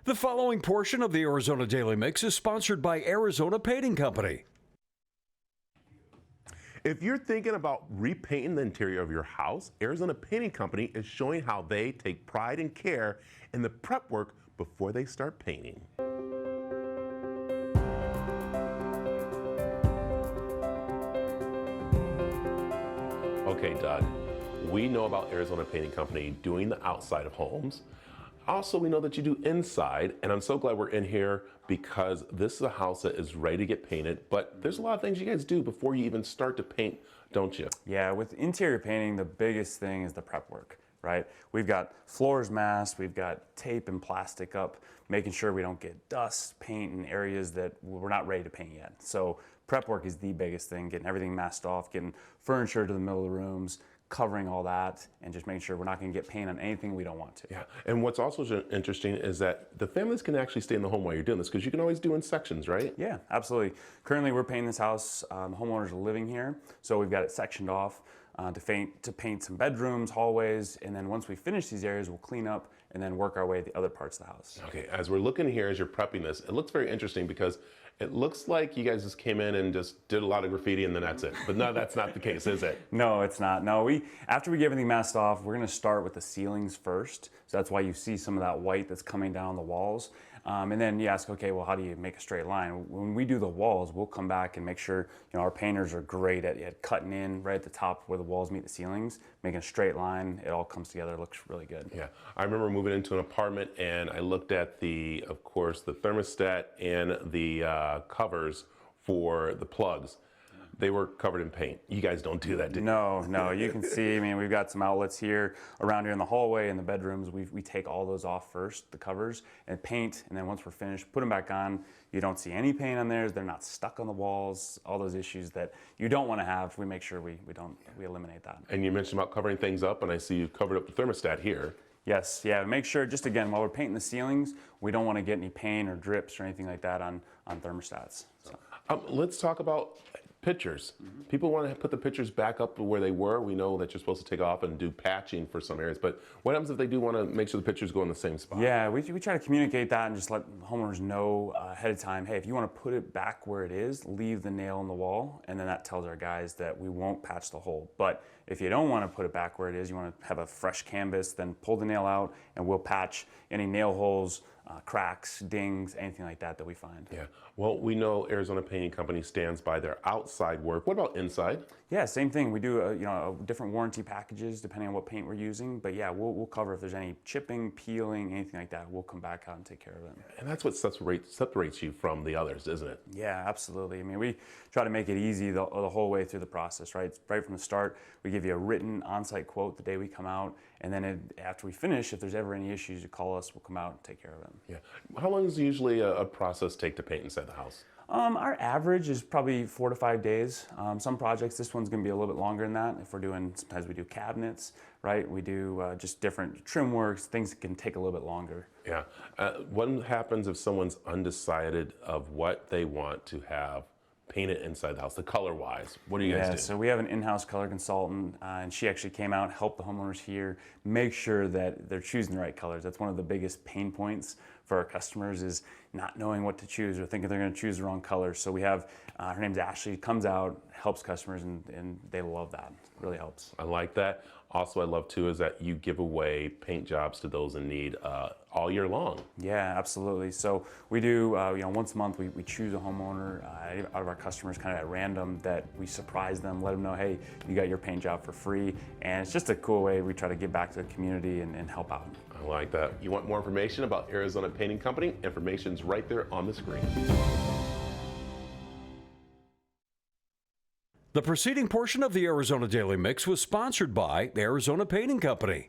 The following portion of the Arizona Daily Mix is sponsored by Arizona Painting Company. If you're thinking about repainting the interior of your house, Arizona Painting Company is showing how they take pride and care in the prep work before they start painting. Okay, Doug, we know about Arizona Painting Company doing the outside of homes. Also, we know that you do inside, and I'm so glad we're in here because this is a house that is ready to get painted, but there's a lot of things you guys do before you even start to paint, don't you? Yeah, with interior painting, the biggest thing is the prep work, right? We've got floors masked, we've got tape and plastic up, making sure we don't get dust, paint in areas that we're not ready to paint yet. So prep work is the biggest thing, getting everything masked off, getting furniture to the middle of the rooms, covering all that, and just making sure we're not going to get paint on anything we don't want to. Yeah, and what's also interesting is that the families can actually stay in the home while you're doing this, because you can always do in sections, right? Yeah, absolutely. Currently, we're painting this house. The homeowners are living here, so we've got it sectioned off to paint some bedrooms, hallways, and then once we finish these areas, we'll clean up and then work our way to the other parts of the house. Okay, as we're looking here, as you're prepping this, it looks very interesting because it looks like you guys just came in and just did a lot of graffiti and then that's it. But no, that's not the case, is it? No, it's not. No, after we get everything masked off, we're gonna start with the ceilings first. So that's why you see some of that white that's coming down the walls. And then you ask, okay, well, how do you make a straight line? When we do the walls, we'll come back and make sure, our painters are great at cutting in right at the top where the walls meet the ceilings, making a straight line. It all comes together, looks really good. Yeah, I remember moving into an apartment and I looked at of course, the thermostat and the covers for the plugs. They were covered in paint. You guys don't do that, do you? No, you can see, we've got some outlets here, around here in the hallway, in the bedrooms. We take all those off first, the covers, and paint, and then once we're finished, put them back on. You don't see any paint on theirs. They're not stuck on the walls, all those issues that you don't want to have. We make sure we eliminate that. And you mentioned about covering things up, and I see you've covered up the thermostat here. Yes, yeah, make sure, just again, while we're painting the ceilings, we don't want to get any paint or drips or anything like that on thermostats. So. Let's talk about pictures. People want to put the pictures back up to where they were. We know that you're supposed to take off and do patching for some areas, but what happens if they do want to make sure the pictures go in the same spot? Yeah, we try to communicate that and just let homeowners know ahead of time, hey, if you want to put it back where it is, leave the nail in the wall, and then that tells our guys that we won't patch the hole. But if you don't want to put it back where it is, you want to have a fresh canvas, then pull the nail out and we'll patch any nail holes, cracks, dings, anything like that we find. Yeah, well, we know Arizona Painting Company stands by their outside work. What about inside? Yeah, same thing. We do different warranty packages depending on what paint we're using. But yeah, we'll cover if there's any chipping, peeling, anything like that. We'll come back out and take care of it. And that's what separates you from the others, isn't it? Yeah, absolutely. We try to make it easy the whole way through the process, right? Right from the start, we give you a written on-site quote the day we come out, and then after we finish, if there's ever any issues, you call us. We'll come out and take care of them. Yeah. How long does usually a process take to paint inside the house? Our average is probably 4 to 5 days. Some projects, this one's going to be a little bit longer than that. If we're doing, sometimes we do cabinets, right? We do just different trim works, things that can take a little bit longer. Yeah. What happens if someone's undecided of what they want to have painted inside the house, the color-wise? What do you guys do? So we have an in-house color consultant, and she actually came out, helped the homeowners here, make sure that they're choosing the right colors. That's one of the biggest pain points for our customers, is not knowing what to choose or thinking they're going to choose the wrong colors. So we have, her name's Ashley, comes out, helps customers, and they love that. It really helps. I like that. Also, I love too is that you give away paint jobs to those in need all year long. Yeah, absolutely. So we do, once a month we choose a homeowner out of our customers kind of at random that we surprise them, let them know, hey, you got your paint job for free. And it's just a cool way we try to give back to the community and help out. I like that. You want more information about Arizona Painting Company? Information's right there on the screen. The preceding portion of the Arizona Daily Mix was sponsored by Arizona Painting Company.